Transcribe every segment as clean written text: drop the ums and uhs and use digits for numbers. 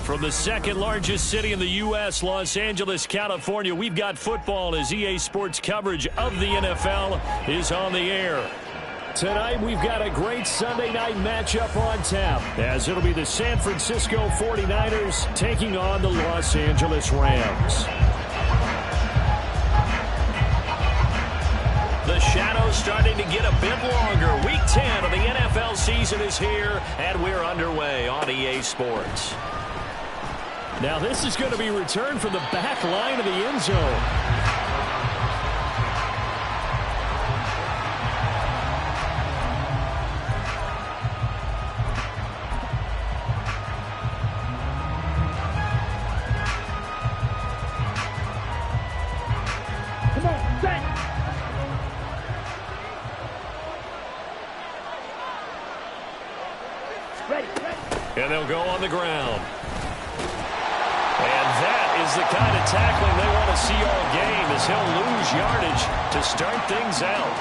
From the second largest city in the U.S., Los Angeles, California, we've got football as EA Sports coverage of the NFL is on the air. Tonight, we've got a great Sunday night matchup on tap, as it'll be the San Francisco 49ers taking on the Los Angeles Rams. The shadow's starting to get a bit longer. Week 10 of the NFL season is here, and we're underway on EA Sports. Now this is going to be returned from the back line of the end zone. And they'll go on the ground. And that is the kind of tackling they want to see all game, as he'll lose yardage to start things out.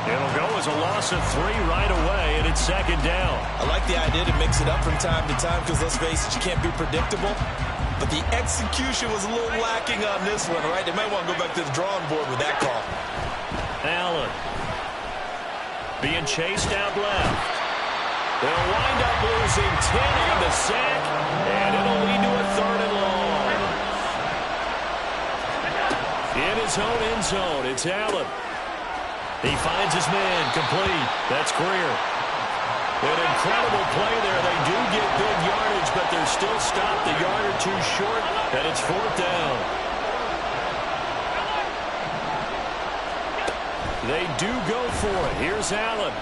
It'll go as a loss of 3 right away, and it's second down. I like the idea to mix it up from time to time because, let's face it, you can't be predictable. But the execution was a little lacking on this one, right? They might want to go back to the drawing board with that call. Allen being chased out left. They'll wind up losing 10 on the sack, and it'll lead to a 3rd and long. In his own end zone, it's Allen. He finds his man, complete. That's Greer. An incredible play there. They do get big yardage, but they're still stopped a yard or 2 short, and it's 4th down. They do go for it. Here's Allen.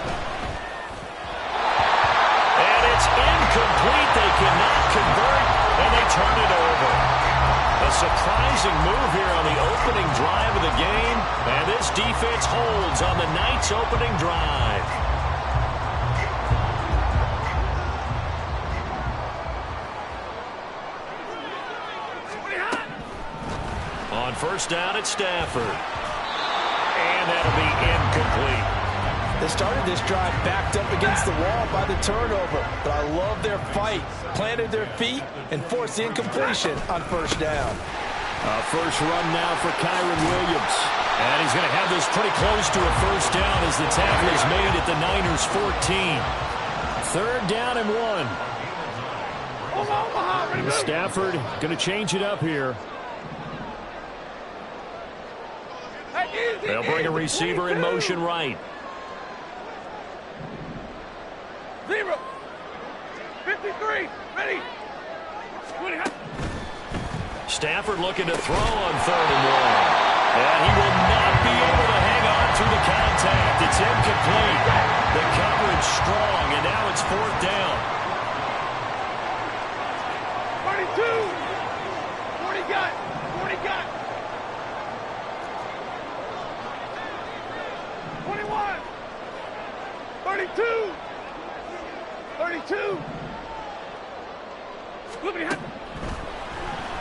It's incomplete. They cannot convert, and they turn it over. A surprising move here on the opening drive of the game, and this defense holds on the night's opening drive. On first down, it's Stafford. And that'll be incomplete. They started this drive backed up against the wall by the turnover, but I love their fight. Planted their feet and forced the incompletion on first down. First run now for Kyren Williams. And he's going to have this pretty close to a first down as the tackle is made at the Niners' 14. 3rd down and 1. Stafford going to change it up here. They'll bring a receiver in motion right. 0, 53, ready. Stafford looking to throw on 3rd and 1. And he will not be able to hang on through the contact. It's incomplete. The coverage strong, and now it's 4th down. 42. 40 got. 40 got. 21. 32. 32.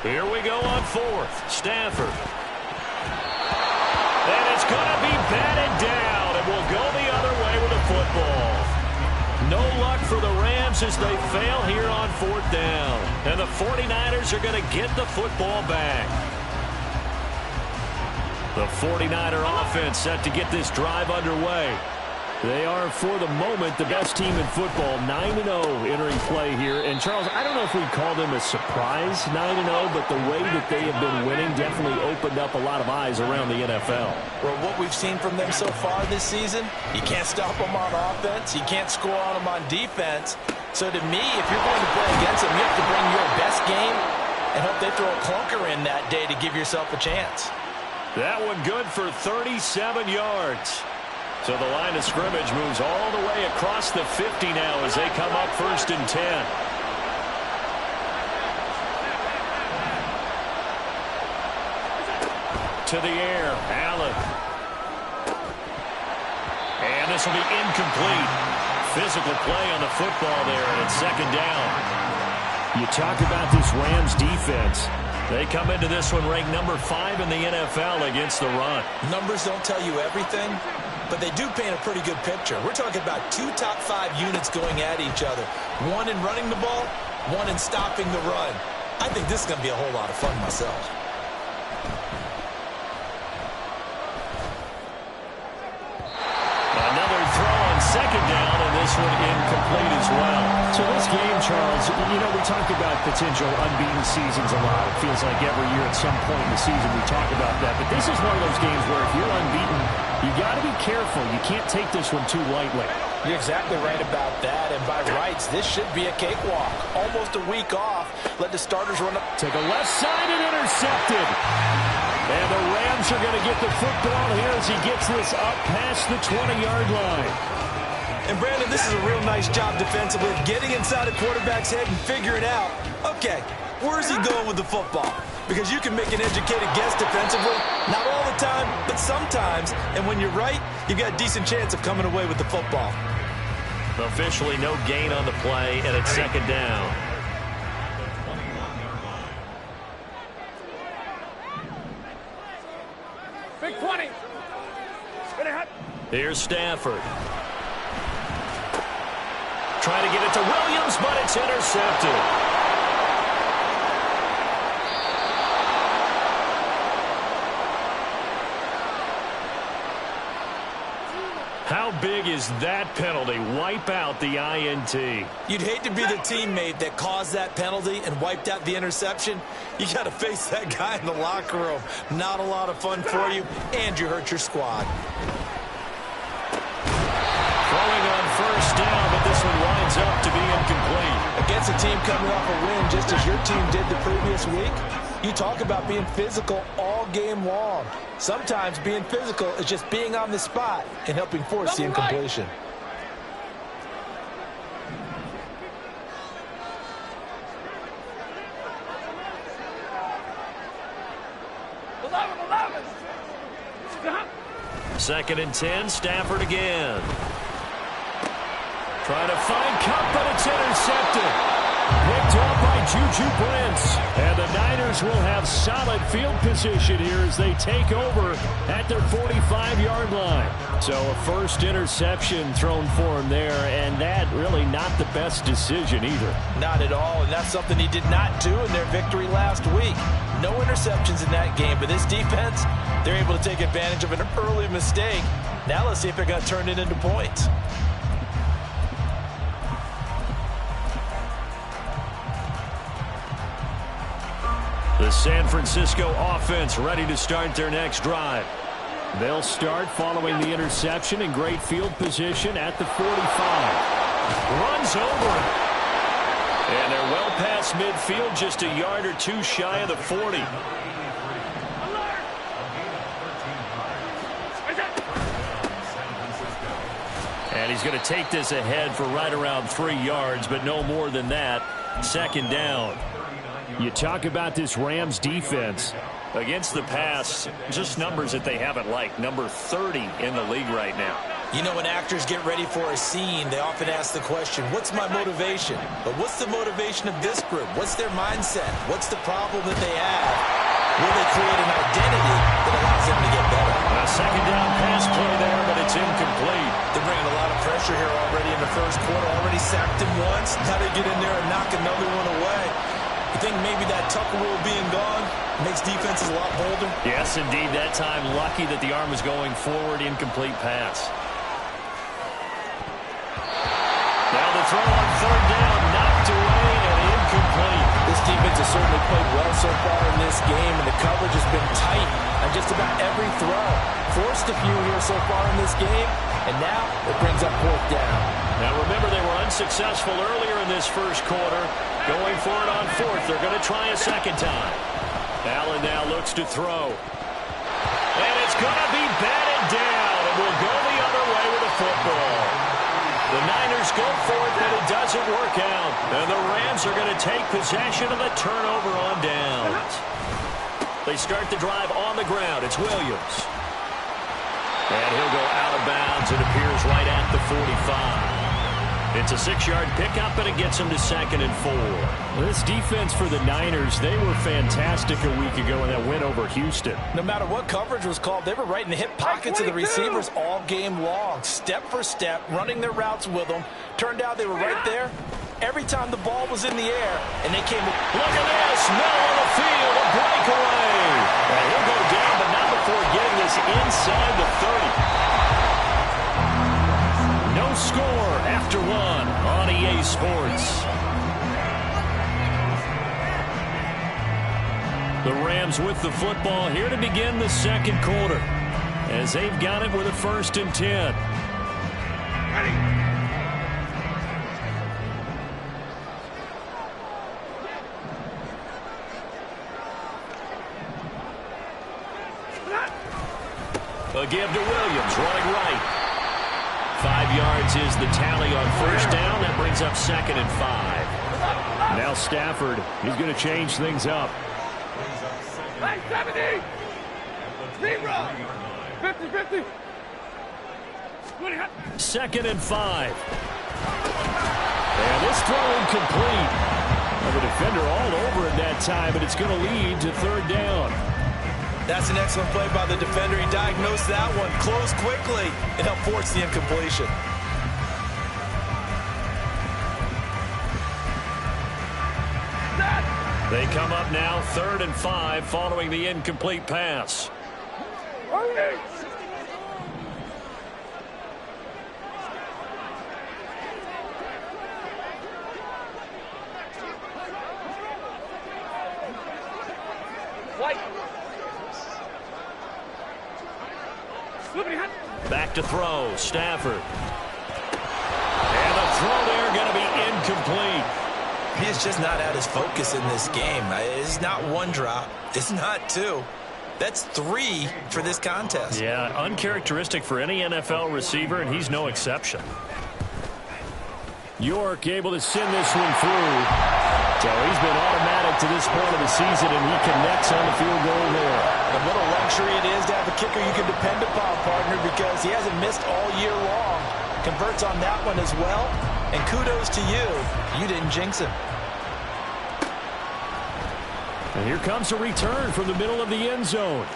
Here we go on 4th. Stafford. And it's going to be batted down, and we'll go the other way with the football. No luck for the Rams as they fail here on 4th down. And the 49ers are going to get the football back. The 49er offense set to get this drive underway. They are, for the moment, the best team in football, 9-0 entering play here. And, Charles, I don't know if we'd call them a surprise 9-0, but the way that they have been winning definitely opened up a lot of eyes around the NFL. Well, what we've seen from them so far this season, you can't stop them on offense. You can't score on them on defense. So, to me, if you're going to play against them, you have to bring your best game and hope they throw a clunker in that day to give yourself a chance. That one good for 37 yards. So the line of scrimmage moves all the way across the 50 now as they come up 1st and 10. To the air, Allen. And this will be incomplete. Physical play on the football there, and it's 2nd down. You talk about this Rams defense. They come into this one ranked number 5 in the NFL against the run. Numbers don't tell you everything, but they do paint a pretty good picture. We're talking about 2 top 5 units going at each other. One in running the ball, one in stopping the run. I think this is going to be a whole lot of fun myself. Another throw on second down, and this one incomplete as well. So this game, Charles, you know, we talk about potential unbeaten seasons a lot. It feels like every year at some point in the season we talk about that. But this is one of those games where if you're unbeaten, you got to be careful. You can't take this one too lightly. You're exactly right about that. And by rights, this should be a cakewalk. Almost a week off. Let the starters run up. To the left side and intercepted. And the Rams are going to get the football here as he gets this up past the 20-yard line. And, Brandon, this is a real nice job defensively of getting inside a quarterback's head and figuring out, okay, where's he going with the football? Because you can make an educated guess defensively. Not all the time, but sometimes. And when you're right, you've got a decent chance of coming away with the football. Officially no gain on the play, and it's second down. Big 20. Here's Stafford. Trying to get it to Williams, but it's intercepted. How big is that penalty? Wipe out the INT. You'd hate to be the teammate that caused that penalty and wiped out the interception. You got to face that guy in the locker room. Not a lot of fun for you, and you hurt your squad. Throwing on first down, but this one winds up to be incomplete. Against a team coming off a win just as your team did the previous week, you talk about being physical all game long. Sometimes being physical is just being on the spot and helping force the incompletion. Second and 10, Stafford again. Trying to find Cup, but it's intercepted. Picked up by Juju Brents. And the Niners will have solid field position here as they take over at their 45-yard line. So a first interception thrown for him there, and that really not the best decision either. Not at all, and that's something he did not do in their victory last week. No interceptions in that game, but this defense, they're able to take advantage of an early mistake. Now let's see if they're going to turn it into points. The San Francisco offense ready to start their next drive. They'll start following the interception in great field position at the 45. Runs over it. And they're well past midfield, just a yard or two shy of the 40. And he's going to take this ahead for right around 3 yards, but no more than that. Second down. You talk about this Rams defense. Against the pass, just numbers that they haven't liked. Number 30 in the league right now. You know, when actors get ready for a scene, they often ask the question, what's my motivation? But what's the motivation of this group? What's their mindset? What's the problem that they have? Will they create an identity that allows them to get better? A second down pass play there, but it's incomplete. They're bringing a lot of pressure here already in the first quarter. Already sacked him once. Now they get in there and knock another one away. You think maybe that Tucker rule being gone makes defenses a lot bolder? Yes, indeed. That time, lucky that the arm was going forward. Incomplete pass. Now the throw on third down, knocked away and incomplete. This defense has certainly played well so far in this game, and the coverage has been tight on just about every throw. Forced a few here so far in this game, and now it brings up fourth down. Now remember, they were unsuccessful earlier in this first quarter. Going for it on fourth. They're going to try a second time. Allen now looks to throw. And it's going to be batted down. It will go the other way with the football. The Niners go for it, but it doesn't work out. And the Rams are going to take possession of the turnover on downs. They start the drive on the ground. It's Williams. And he'll go out of bounds. It appears right at the 45. It's a 6-yard pickup, and it gets him to 2nd and 4. Well, this defense for the Niners, they were fantastic a week ago in that win over Houston. No matter what coverage was called, they were right in the hip pockets of the receivers all game long. Step for step, running their routes with them. Turned out they were right there every time the ball was in the air, and they came. Look at this. Middle of the field. A breakaway. And he'll go down, but not before getting this inside the 30. No score after one on EA Sports. The Rams with the football here to begin the second quarter, as they've got it with a 1st and 10. Ready. A give to Williams, running right. 5 yards is the tally on 1st down. That brings up 2nd and 5. Now Stafford, he's going to change things up. Hey, 70. 0. 50. 2nd and 5. And this throw incomplete. Well, the defender all over it that time, but it's going to lead to 3rd down. That's an excellent play by the defender. He diagnosed that one, closed quickly, and helped force the incompletion. They come up now 3rd and 5 following the incomplete pass. Back to throw, Stafford. And the throw there going to be incomplete. He is just not at his focus in this game. It's not 1 drop. It's not 2. That's 3 for this contest. Yeah, uncharacteristic for any NFL receiver, and he's no exception. York able to send this one through. So he's been automatic to this point of the season, and he connects on the field goal there. And what a luxury it is to have a kicker you can depend upon, partner, because he hasn't missed all year long. Converts on that one as well. And kudos to you. You didn't jinx him. And here comes a return from the middle of the end zone.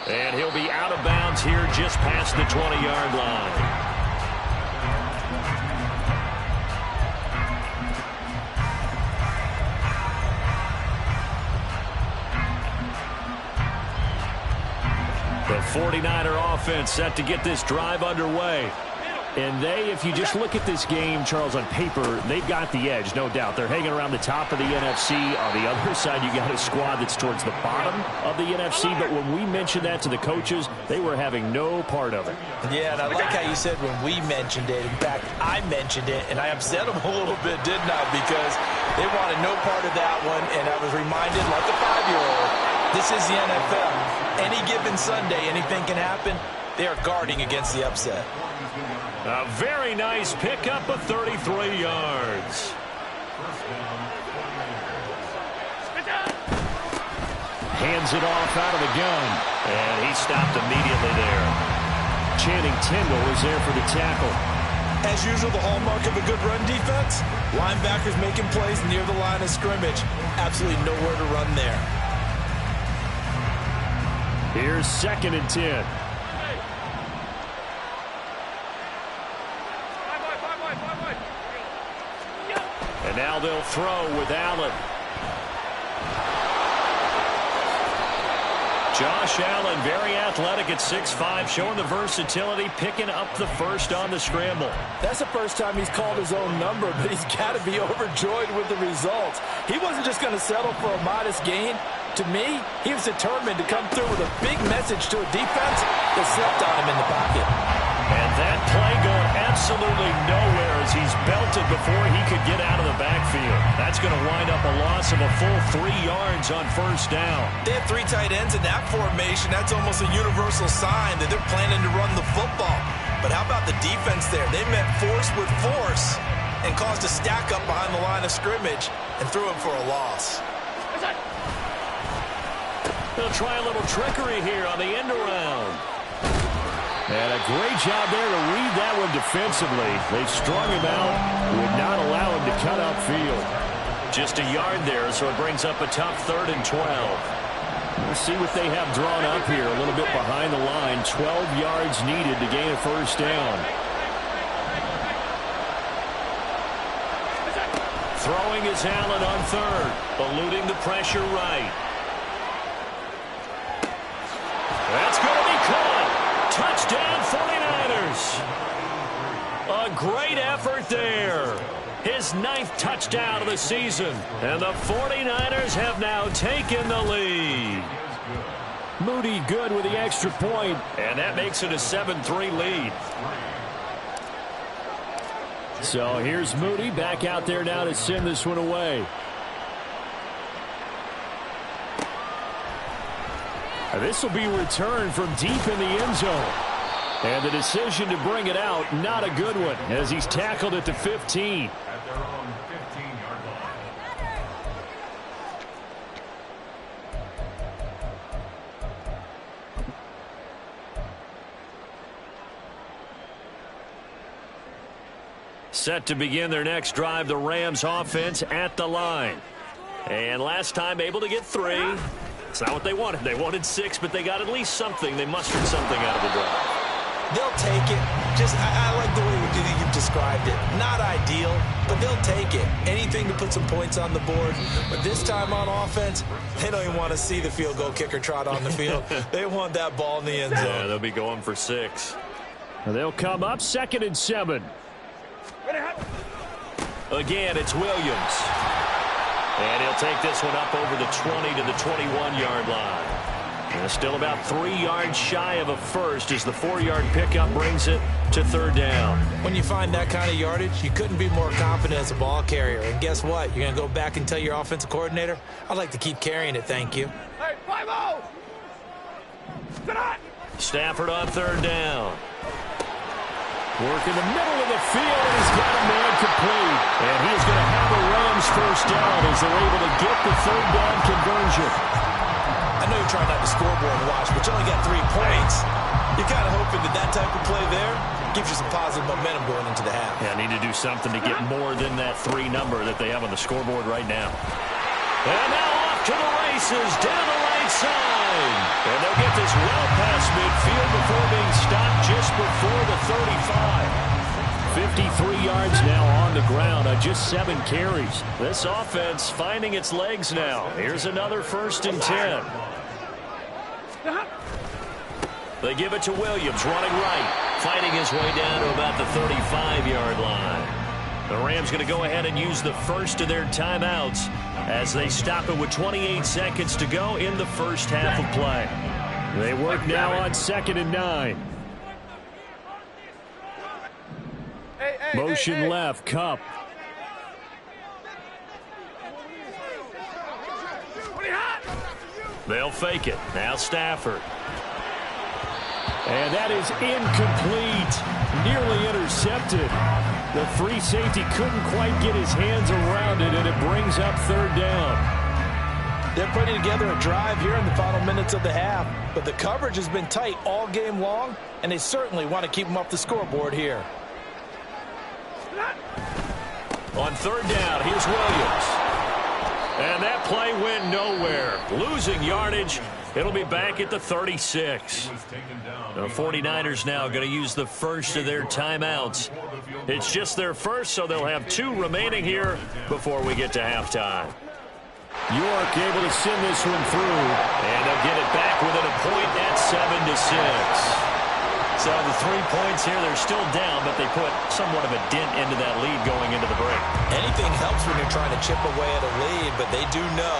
And he'll be out of bounds here just past the 20-yard line. The 49er offense set to get this drive underway. And they, if you just look at this game, Charles, on paper, they've got the edge, no doubt. They're hanging around the top of the NFC. On the other side, you got a squad that's towards the bottom of the NFC. But when we mentioned that to the coaches, they were having no part of it. Yeah, and I like how you said when we mentioned it. In fact, I mentioned it, and I upset them a little bit, didn't I? Because they wanted no part of that one, and I was reminded, like a 5-year-old, this is the NFL. Any given Sunday, anything can happen. They are guarding against the upset. A very nice pickup of 33 yards. Hands it off out of the gun. And he stopped immediately there. Channing Tindall is there for the tackle. As usual, the hallmark of a good run defense, linebackers making plays near the line of scrimmage. Absolutely nowhere to run there. Here's 2nd and 10. And now they'll throw with Allen. Josh Allen, very athletic at 6'5", showing the versatility, picking up the first on the scramble. That's the first time he's called his own number, but he's got to be overjoyed with the results. He wasn't just going to settle for a modest gain. To me, he was determined to come through with a big message to a defense that slept on him in the pocket. And that play going absolutely nowhere as he's belted before he could get out of the backfield. That's going to wind up a loss of a full 3 yards on 1st down. They have 3 tight ends in that formation. That's almost a universal sign that they're planning to run the football. But how about the defense there? They met force with force and caused a stack up behind the line of scrimmage and threw him for a loss. They'll try a little trickery here on the end around. And a great job there to read that one defensively. They strung him out, would not allow him to cut upfield. Just a yard there, so it brings up a tough 3rd and 12. Let's see what they have drawn up here. A little bit behind the line. 12 yards needed to gain a 1st down. Throwing is Allen on third, eluding the pressure right. That's going to be caught. Touchdown 49ers. A great effort there. His 9th touchdown of the season. And the 49ers have now taken the lead. Moody good with the extra point. And that makes it a 7-3 lead. So here's Moody back out there now to send this one away. This will be returned from deep in the end zone. And the decision to bring it out, not a good one, as he's tackled at the 15. At their own 15-yard line. Set to begin their next drive, the Rams offense at the line. And last time able to get 3. It's not what they wanted. They wanted 6, but they got at least something. They mustered something out of the drive. They'll take it. I like the way you've described it. Not ideal, but they'll take it. Anything to put some points on the board. But this time on offense, they don't even want to see the field goal kicker trot on the field. They want that ball in the end zone. Yeah, they'll be going for 6. They'll come up 2nd and 7. Again, it's Williams. And he'll take this one up over the 20 to the 21-yard line. And still about 3 yards shy of a first as the 4-yard pickup brings it to 3rd down. When you find that kind of yardage, you couldn't be more confident as a ball carrier. And guess what? You're going to go back and tell your offensive coordinator, I'd like to keep carrying it, thank you. Hey, 5-0! Stafford on 3rd down. Work in the middle of the field, and he's got a man complete. And he's going to have a Rams first down as they're able to get the 3rd down conversion. I know you're trying not to scoreboard watch, but you only got 3 points. You're kind of hoping that type of play there gives you some positive momentum going into the half. Yeah, need to do something to get more than that 3 number that they have on the scoreboard right now. And now off to the races, down the right side. And they'll get this well past midfield before being stopped just before the 35. 53 yards now on the ground on just 7 carries. This offense finding its legs now. Here's another 1st and 10. They give it to Williams, running right, fighting his way down to about the 35-yard line. The Rams going to go ahead and use the first of their timeouts as they stop it with 28 seconds to go in the first half of play. They work now on 2nd and 9. Motion left, Kupp. They'll fake it. Now Stafford. And that is incomplete. Nearly intercepted. The free safety couldn't quite get his hands around it, and it brings up 3rd down. They're putting together a drive here in the final minutes of the half, but the coverage has been tight all game long, and they certainly want to keep them off the scoreboard here. On 3rd down, here's Williams. And that play went nowhere. Losing yardage. It'll be back at the 36. The 49ers now going to use the first of their timeouts. It's just their first, so they'll have 2 remaining here before we get to halftime. York able to send this one through. And they'll get it back within a point at 7-6. So the 3 points here, they're still down, but they put somewhat of a dent into that lead going into the break. Anything helps when you're trying to chip away at a lead, but they do know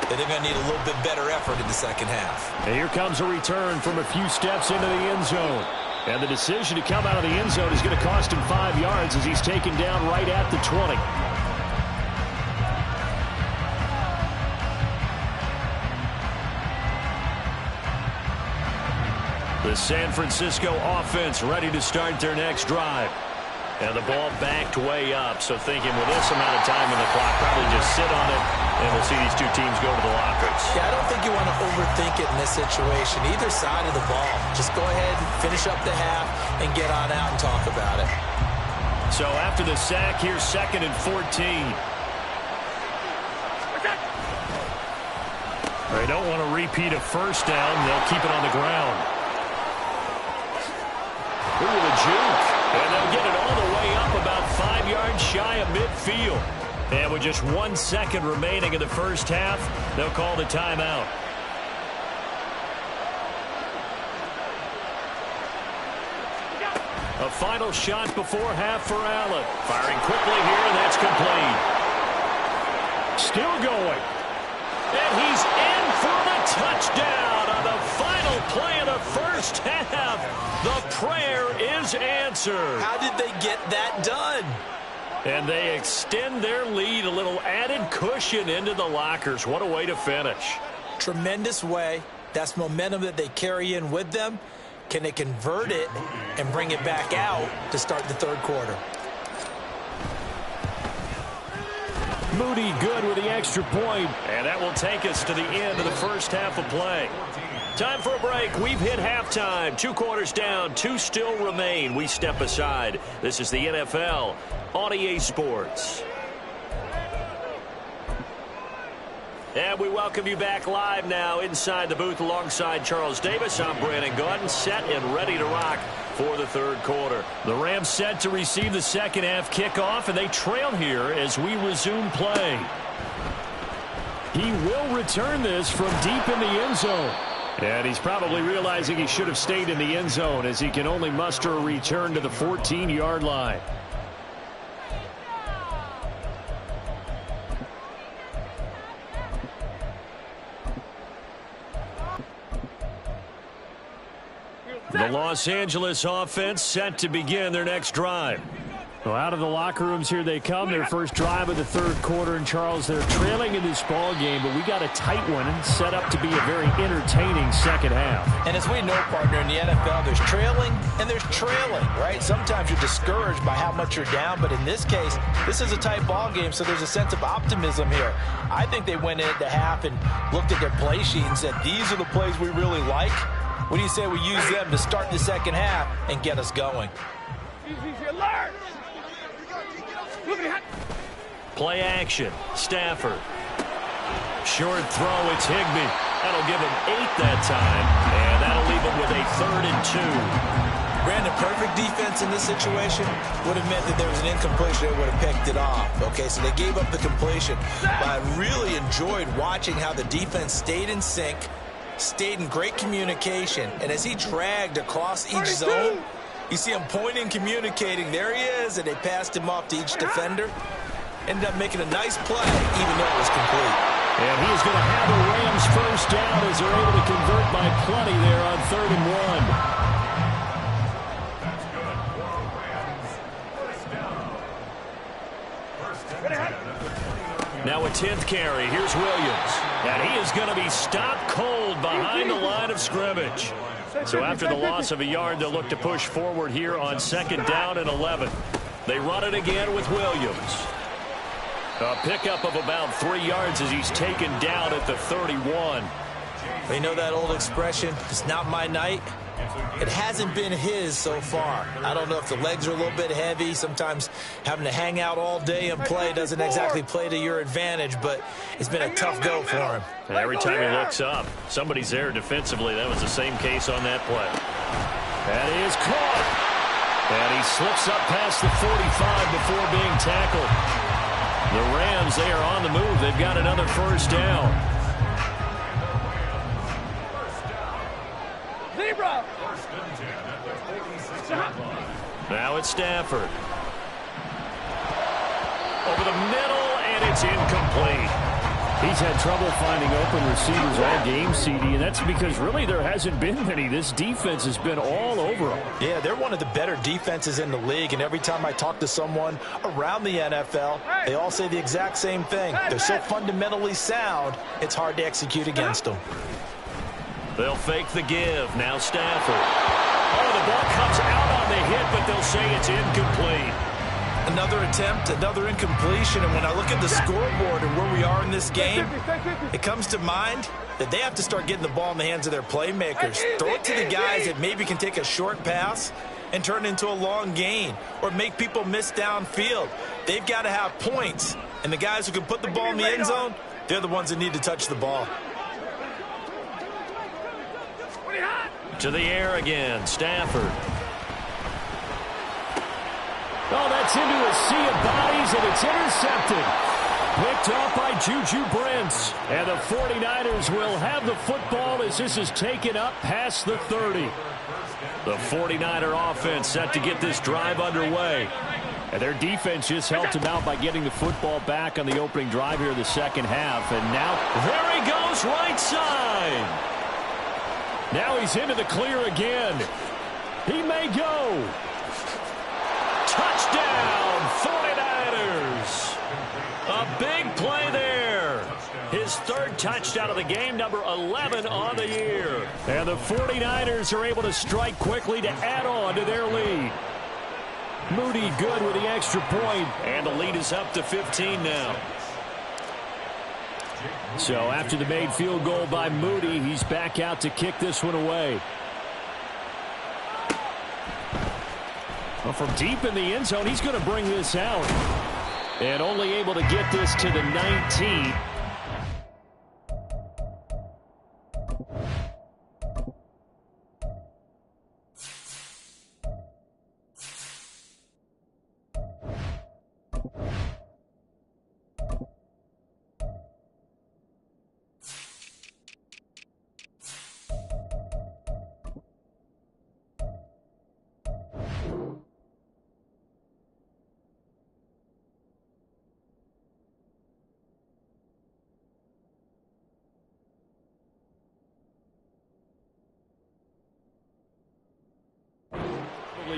that they're going to need a little bit better effort in the second half. And here comes a return from a few steps into the end zone. And the decision to come out of the end zone is going to cost him 5 yards as he's taken down right at the 20. The San Francisco offense ready to start their next drive. And the ball backed way up, so thinking with this amount of time on the clock, probably just sit on it, and we'll see these 2 teams go to the lockers. Yeah, I don't think you want to overthink it in this situation. Either side of the ball. Just go ahead, finish up the half, and get on out and talk about it. So after the sack, here's 2nd and 14. They don't want to repeat a first down. They'll keep it on the ground. Ooh, the juke. And they'll get it all the way up about 5 yards shy of midfield. And with just 1 second remaining in the first half, they'll call the timeout. A final shot before half for Allen. Firing quickly here, and that's complete. Still going. And he's in for the touchdown on the final play of the first half. The prayer is answered. How did they get that done? And they extend their lead, a little added cushion into the lockers. What a way to finish. Tremendous way. That's momentum that they carry in with them. Can they convert it and bring it back out to start the third quarter? Moody good with the extra point. And that will take us to the end of the first half of play. Time for a break. We've hit halftime. 2 quarters down. 2 still remain. We step aside. This is the NFL on EA Sports. And we welcome you back live now inside the booth alongside Charles Davis. I'm Brandon Gaudin, set and ready to rock for the third quarter. The Rams set to receive the second half kickoff, and they trail here as we resume play. He will return this from deep in the end zone. And he's probably realizing he should have stayed in the end zone as he can only muster a return to the 14-yard line. The Los Angeles offense set to begin their next drive. Well, out of the locker rooms here they come. Their first drive of the third quarter. And, Charles, they're trailing in this ball game, but we got a tight one and set up to be a very entertaining second half. And as we know, partner, in the NFL, there's trailing and there's trailing, right? Sometimes you're discouraged by how much you're down, but in this case, this is a tight ball game, so there's a sense of optimism here. I think they went into half and looked at their play sheet and said, these are the plays we really like. What do you say we use them to start the second half and get us going? Play action. Stafford. Short throw. It's Higbee. That'll give him 8 that time. And that'll leave him with a 3rd and 2. Brandon, perfect defense in this situation would have meant that there was an incompletion. They would have picked it off. Okay, so they gave up the completion. But I really enjoyed watching how the defense stayed in sync, stayed in great communication. And as he dragged across each zone, you see him pointing, communicating. There he is, and they passed him off to each defender. Ended up making a nice play, even though it was complete. And he is going to have the Rams first down as they're able to convert by plenty there on 3rd and 1. Now a 10th carry. Here's Williams. And he is going to be stopped cold behind the line of scrimmage. So after the loss of a yard, they'll look to push forward here on 2nd down and 11. They run it again with Williams. A pickup of about 3 yards as he's taken down at the 31. They know that old expression, it's not my night. It hasn't been his so far. I don't know if the legs are a little bit heavy. Sometimes having to hang out all day and play doesn't exactly play to your advantage, but it's been a tough go for him. And every time he looks up, somebody's there defensively. That was the same case on that play. That is caught. And he slips up past the 45 before being tackled. The Rams, they are on the move. They've got another first down. Zebra. Now it's Stafford. Over the middle, and it's incomplete. He's had trouble finding open receivers all game, CD, and that's because really there hasn't been many. This defense has been all over them. Yeah, they're one of the better defenses in the league, and every time I talk to someone around the NFL, they all say the exact same thing. They're so fundamentally sound, it's hard to execute against them. They'll fake the give. Now Stafford. Oh, the ball comes out on the hit, but they'll say it's incomplete. Another attempt, another incompletion, and when I look at the scoreboard and where we are in this game, it comes to mind that they have to start getting the ball in the hands of their playmakers. Throw it to the guys that maybe can take a short pass and turn it into a long gain or make people miss downfield. They've got to have points, and the guys who can put the ball in the end zone, they're the ones that need to touch the ball. To the air again, Stafford. Oh, that's into a sea of bodies, and it's intercepted. Picked off by Juju Brents. And the 49ers will have the football as this is taken up past the 30. The 49er offense set to get this drive underway. And their defense just helped him out by getting the football back on the opening drive here in the second half. And now, there he goes, right side. Now he's into the clear again. He may go. Touchdown, 49ers. A big play there. His third touchdown of the game, number 11 on the year. And the 49ers are able to strike quickly to add on to their lead. Moody good with the extra point, and the lead is up to 15 now. So after the made field goal by Moody, he's back out to kick this one away. Well, from deep in the end zone, he's going to bring this out. And only able to get this to the 19.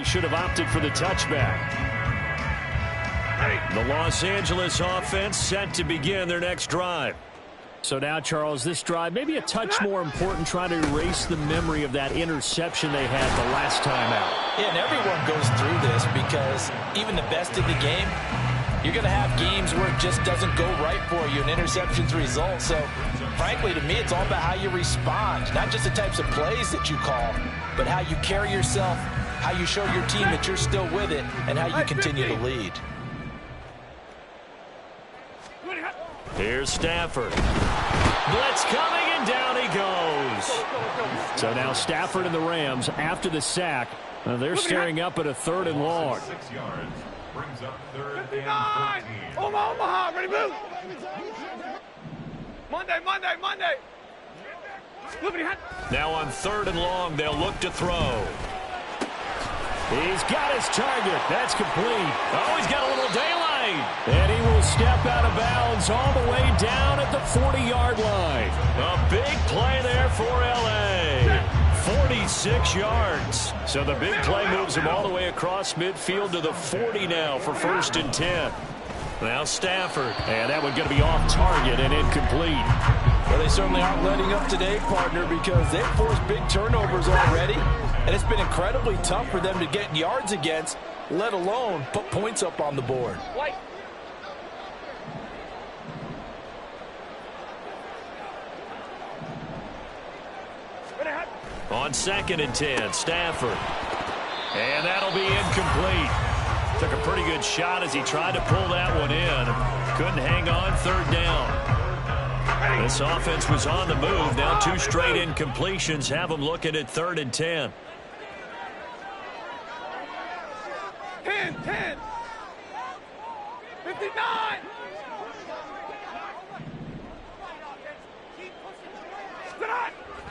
Should have opted for the touchback. The Los Angeles offense set to begin their next drive. So now, Charles, this drive maybe a touch more important, trying to erase the memory of that interception they had the last time out. Yeah, and everyone goes through this because even the best in the game, you're going to have games where it just doesn't go right for you, and interceptions result. So, frankly, to me, it's all about how you respond, not just the types of plays that you call, but how you carry yourself, how you show your team that you're still with it, and how you continue to lead. Here's Stafford. Blitz coming, and down he goes. So now Stafford and the Rams, after the sack, they're staring up at a 3rd and long. 6 yards. Brings up 3rd and 59! 14. Omaha, ready, move! Monday. Now on 3rd and long, they'll look to throw. He's got his target. That's complete. Oh, he's got a little daylight. And he will step out of bounds all the way down at the 40-yard line. A big play there for L.A. 46 yards. So the big play moves him all the way across midfield to the 40 now for 1st and 10. Now Stafford. And that one going to be off target and incomplete. Well, they certainly aren't letting up today, partner, because they've forced big turnovers already. And it's been incredibly tough for them to get yards against, let alone put points up on the board. White. On 2nd and 10, Stafford. And that'll be incomplete. Took a pretty good shot as he tried to pull that one in. Couldn't hang on, 3rd down. This offense was on the move. Now 2 straight incompletions have them looking at 3rd and 10. 10. 59!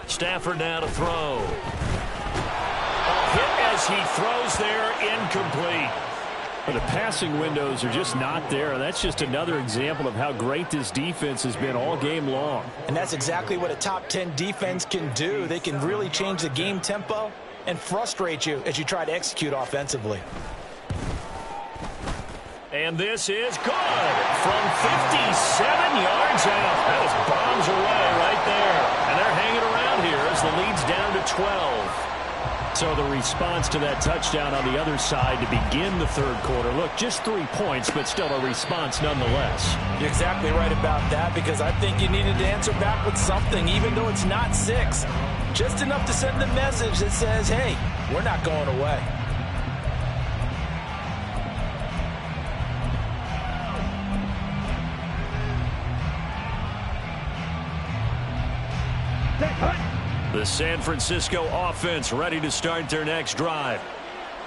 Stafford now to throw. Hit as he throws there, incomplete. But the passing windows are just not there. That's just another example of how great this defense has been all game long. And that's exactly what a top 10 defense can do. They can really change the game tempo and frustrate you as you try to execute offensively. And this is good from 57 yards out. That was bombs away right there. And they're hanging around here as the lead's down to 12. So the response to that touchdown on the other side to begin the 3rd quarter. Look, just 3 points, but still a response nonetheless. You're exactly right about that, because I think you needed to answer back with something, even though it's not 6. Just enough to send the message that says, hey, we're not going away. The San Francisco offense ready to start their next drive.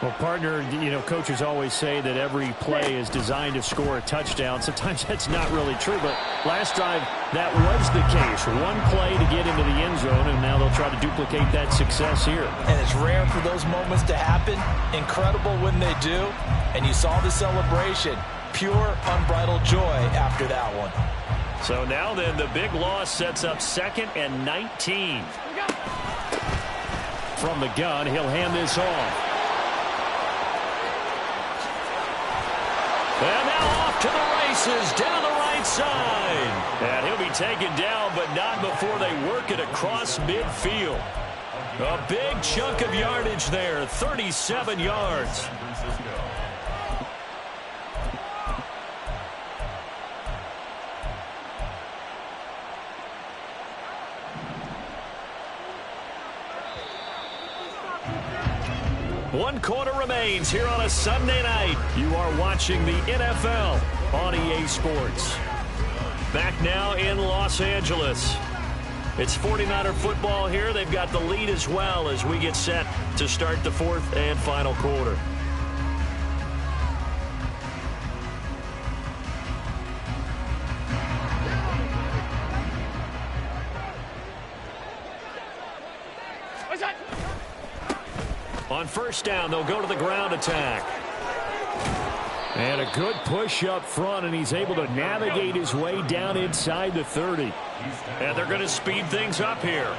Well, partner, coaches always say that every play is designed to score a touchdown. Sometimes that's not really true, but last drive, that was the case. One play to get into the end zone, and now they'll try to duplicate that success here. And it's rare for those moments to happen. Incredible when they do. And you saw the celebration. Pure, unbridled joy after that one. So now then, the big loss sets up 2nd and 19. From the gun, he'll hand this off. And now off to the races down the right side. And he'll be taken down, but not before they work it across midfield. A big chunk of yardage there, 37 yards. One quarter remains here on a Sunday night. You are watching the NFL on EA Sports. Back now in Los Angeles. It's 49er football here. They've got the lead as well as we get set to start the 4th and final quarter. On first down, they'll go to the ground attack. And a good push up front, and he's able to navigate his way down inside the 30. And they're going to speed things up here.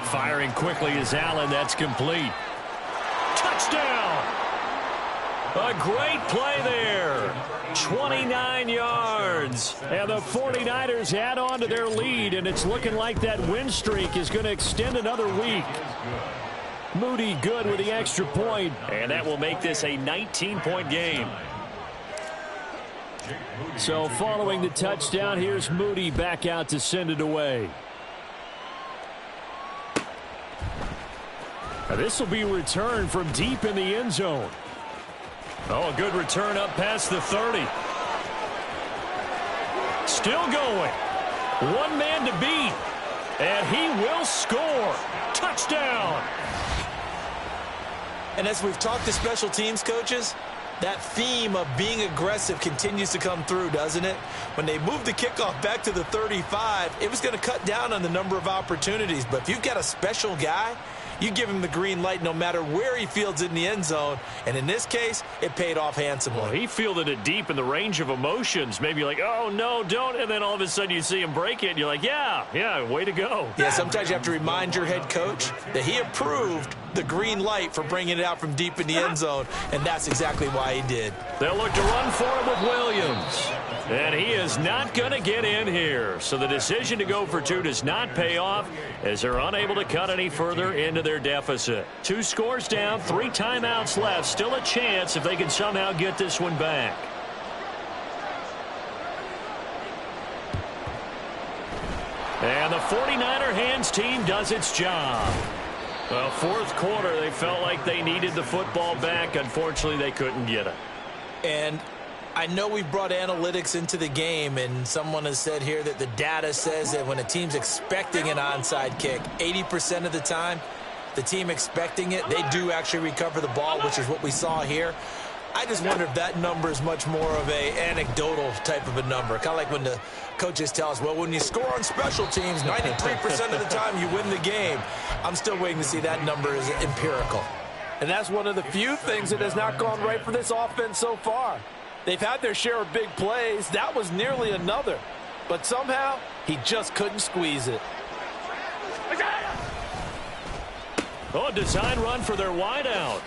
Firing quickly is Allen. That's complete. Touchdown! A great play there. 29 yards. And the 49ers add on to their lead, and it's looking like that win streak is going to extend another week. Moody good with the extra point. And that will make this a 19-point game. So following the touchdown, here's Moody back out to send it away. Now this will be returned from deep in the end zone. Oh, a good return up past the 30. Still going. One man to beat. And he will score. Touchdown. And as we've talked to special teams coaches, that theme of being aggressive continues to come through, doesn't it? When they moved the kickoff back to the 35, it was going to cut down on the number of opportunities. But if you've got a special guy, you give him the green light no matter where he fields it in the end zone. And in this case, it paid off handsomely. Well, he fielded it deep in the range of emotions. Maybe like, oh, no, don't. And then all of a sudden you see him break it, and you're like, yeah, way to go. Yeah, sometimes you have to remind your head coach that he approved the green light for bringing it out from deep in the end zone, and that's exactly why he did. They'll look to run for him with Williams. And he is not going to get in here. So the decision to go for 2 does not pay off as they're unable to cut any further into their deficit. 2 scores down, 3 timeouts left. Still a chance if they can somehow get this one back. And the 49er hands team does its job. Well, 4th quarter, they felt like they needed the football back. Unfortunately, they couldn't get it. And I know we've brought analytics into the game, and someone has said here that the data says that when a team's expecting an onside kick, 80% of the time, the team expecting it, they do actually recover the ball, which is what we saw here. I just wonder if that number is much more of a anecdotal type of a number. Kind of like when the coaches tell us, well, when you score on special teams, 93% of the time you win the game. I'm still waiting to see that number is empirical. And that's one of the few things that has not gone right for this offense so far. They've had their share of big plays. That was nearly another. But somehow, he just couldn't squeeze it. Oh, design run for their wideout.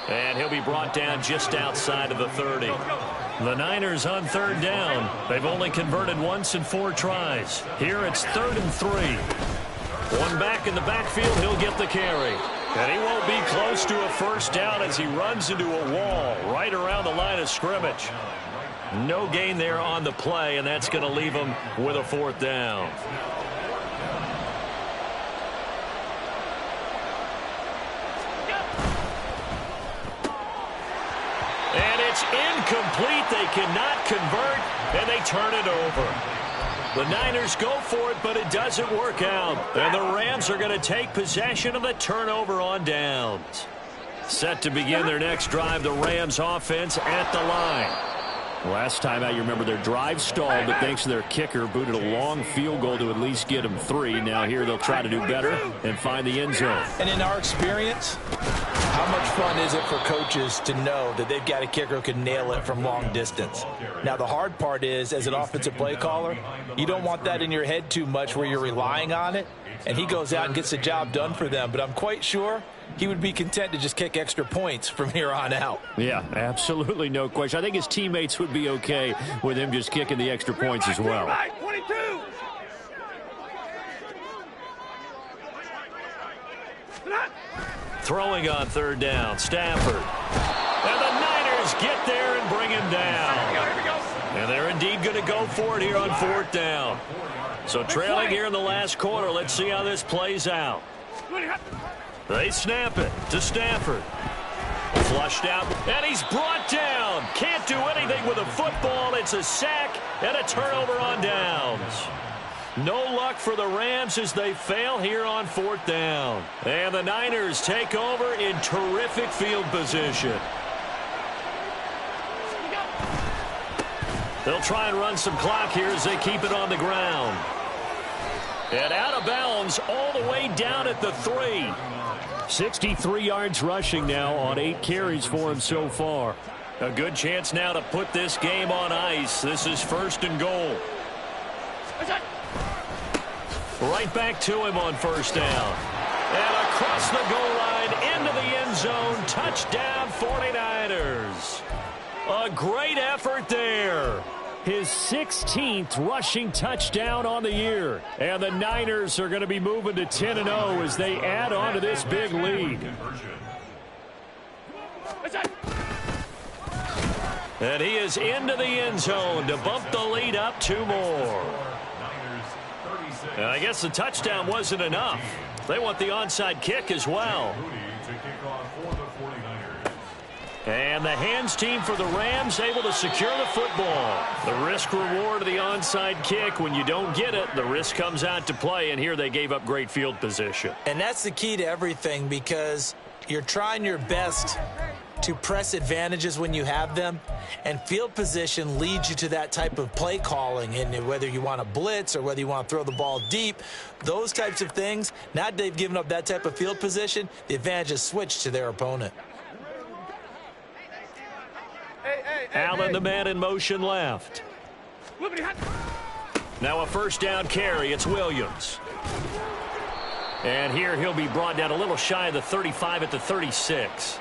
And he'll be brought down just outside of the 30. The Niners on 3rd down. They've only converted once in 4 tries. Here it's 3rd and 3. One back in the backfield, he'll get the carry. And he won't be close to a first down as he runs into a wall right around the line of scrimmage. No gain there on the play, and that's going to leave him with a 4th down. And it's incomplete. They cannot convert, and they turn it over. The Niners go for it, but it doesn't work out. And the Rams are going to take possession of the turnover on downs. Set to begin their next drive, the Rams offense at the line. Last time out, you remember their drive stalled, but thanks to their kicker, booted a long field goal to at least get them 3. Now here they'll try to do better and find the end zone. And in our experience, how much fun is it for coaches to know that they've got a kicker who can nail it from long distance? Now, the hard part is, as an offensive play caller, you don't want that in your head too much where you're relying on it, and he goes out and gets the job done for them. But I'm quite sure he would be content to just kick extra points from here on out. Yeah, absolutely no question. I think his teammates would be okay with him just kicking the extra points as well. 22. Throwing on third down, Stafford. And the Niners get there and bring him down. And they're indeed going to go for it here on fourth down. So trailing here in the last quarter, let's see how this plays out. They snap it to Stafford. Flushed out, and he's brought down. Can't do anything with a football. It's a sack and a turnover on downs. No luck for the Rams as they fail here on fourth down. And the Niners take over in terrific field position. They'll try and run some clock here as they keep it on the ground. And out of bounds all the way down at the 3. 63 yards rushing now on 8 carries for him so far. A good chance now to put this game on ice. This is first and goal. Right back to him on first down. And across the goal line into the end zone. Touchdown 49ers. A great effort there. His 16th rushing touchdown on the year. And the Niners are going to be moving to 10-0 as they add on to this big lead. And he is into the end zone to bump the lead up 2 more. And I guess the touchdown wasn't enough. They want the onside kick as well. And the hands team for the Rams able to secure the football. The risk reward of the onside kick. When you don't get it, the risk comes out to play, and here they gave up great field position. And that's the key to everything, because you're trying your best to press advantages when you have them, and field position leads you to that type of play calling. And whether you want to blitz or whether you want to throw the ball deep, those types of things, now that they've given up that type of field position, the advantage is switched to their opponent. Allen, the man in motion left. Now a first down carry. It's Williams. And here he'll be brought down a little shy of the 35 at the 36.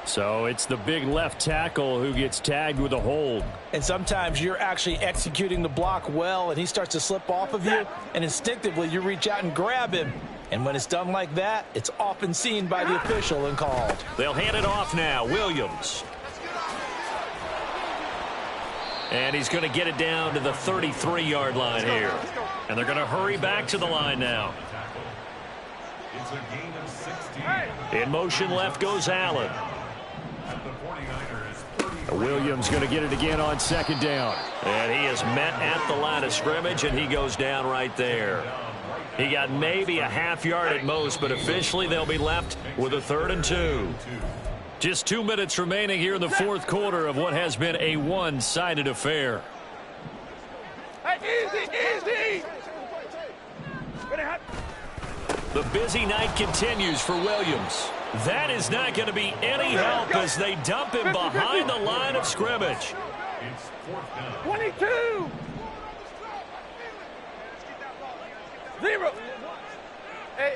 So it's the big left tackle who gets tagged with a hold. And sometimes you're actually executing the block well, and he starts to slip off of you, and instinctively you reach out and grab him. And when it's done like that, it's often seen by the official and called. They'll hand it off now. Williams. And he's going to get it down to the 33-yard line here. And they're going to hurry back to the line now. It's a gain of 16. In motion left goes Allen. Williams going to get it again on second down. And he is met at the line of scrimmage, and he goes down right there. He got maybe a half yard at most, but officially they'll be left with a 3rd and 2. Just 2 minutes remaining here in the fourth quarter of what has been a one-sided affair. Easy. The busy night continues for Williams. That is not going to be any help as they dump him behind the line of scrimmage. It's 4th down. 22. 0. Hey.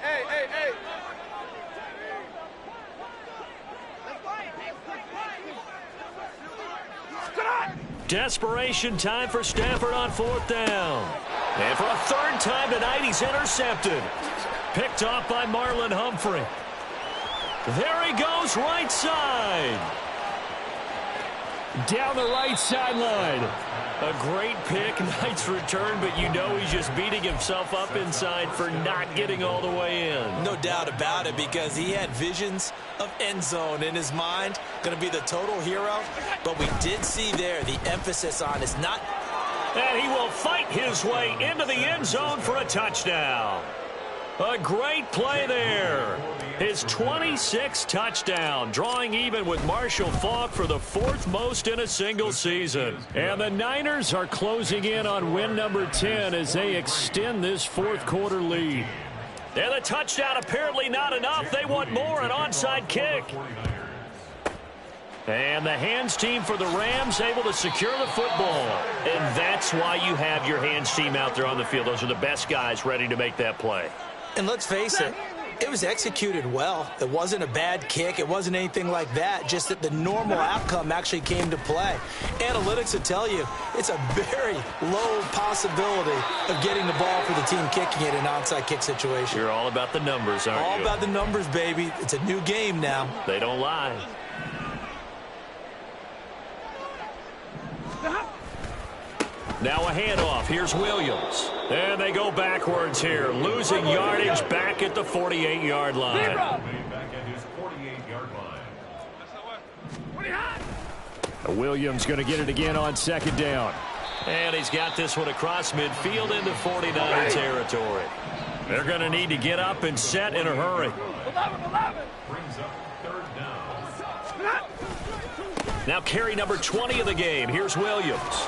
Desperation time for Stafford on 4th down. And for a 3rd time tonight, he's intercepted. Picked off by Marlon Humphrey. There he goes, right side. Down the right sideline. A great pick, nice return, but you know he's just beating himself up inside for not getting all the way in. No doubt about it, because he had visions of end zone in his mind. Going to be the total hero. But we did see there the emphasis on is not And he will fight his way into the end zone for a touchdown. A great play there. His 26th touchdown, drawing even with Marshall Faulk for the 4th most in a single season. And the Niners are closing in on win number 10 as they extend this 4th quarter lead. And the touchdown apparently not enough. They want more, an onside kick. And the hands team for the Rams able to secure the football. And that's why you have your hands team out there on the field. Those are the best guys ready to make that play. And let's face it, it was executed well. It wasn't a bad kick. It wasn't anything like that. Just that the normal outcome actually came to play. Analytics will tell you it's a very low possibility of getting the ball for the team kicking it in an onside kick situation. You're all about the numbers, aren't you? All about the numbers, baby. It's a new game now. They don't lie. Now a handoff. Here's Williams. And they go backwards here, losing yardage back at the 48-yard line. Back at his 48-yard line. Williams going to get it again on 2nd down. And he's got this one across midfield into 49er territory. They're going to need to get up and set in a hurry. 11. Brings up 3rd down. Now carry number 20 of the game. Here's Williams.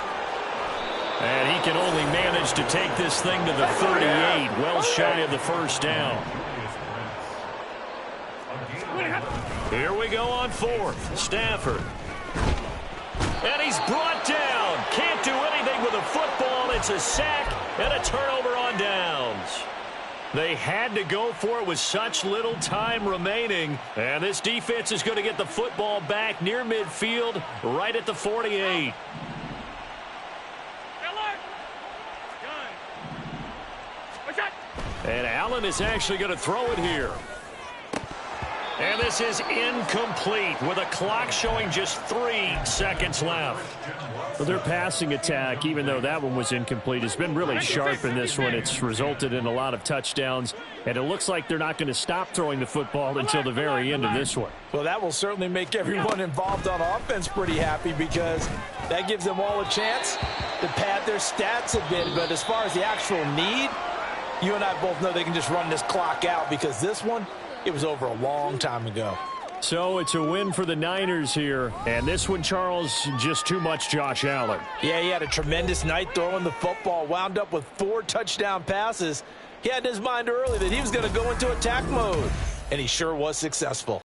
And he can only manage to take this thing to the 38, well shy of the 1st down. Here we go on 4th. Stafford. And he's brought down. Can't do anything with a football. It's a sack and a turnover on downs. They had to go for it with such little time remaining. And this defense is going to get the football back near midfield, right at the 48. And Allen is actually going to throw it here. And this is incomplete with a clock showing just 3 seconds left. Well, their passing attack, even though that one was incomplete, has been really sharp in this one. It's resulted in a lot of touchdowns, and it looks like they're not going to stop throwing the football until the very end of this one. Well, that will certainly make everyone involved on offense pretty happy because that gives them all a chance to pad their stats a bit. But as far as the actual need, you and I both know they can just run this clock out because this one, it was over a long time ago. So it's a win for the Niners here. And this one, Charles, just too much Josh Allen. Yeah, he had a tremendous night throwing the football, wound up with 4 touchdown passes. He had in his mind early that he was going to go into attack mode, and he sure was successful.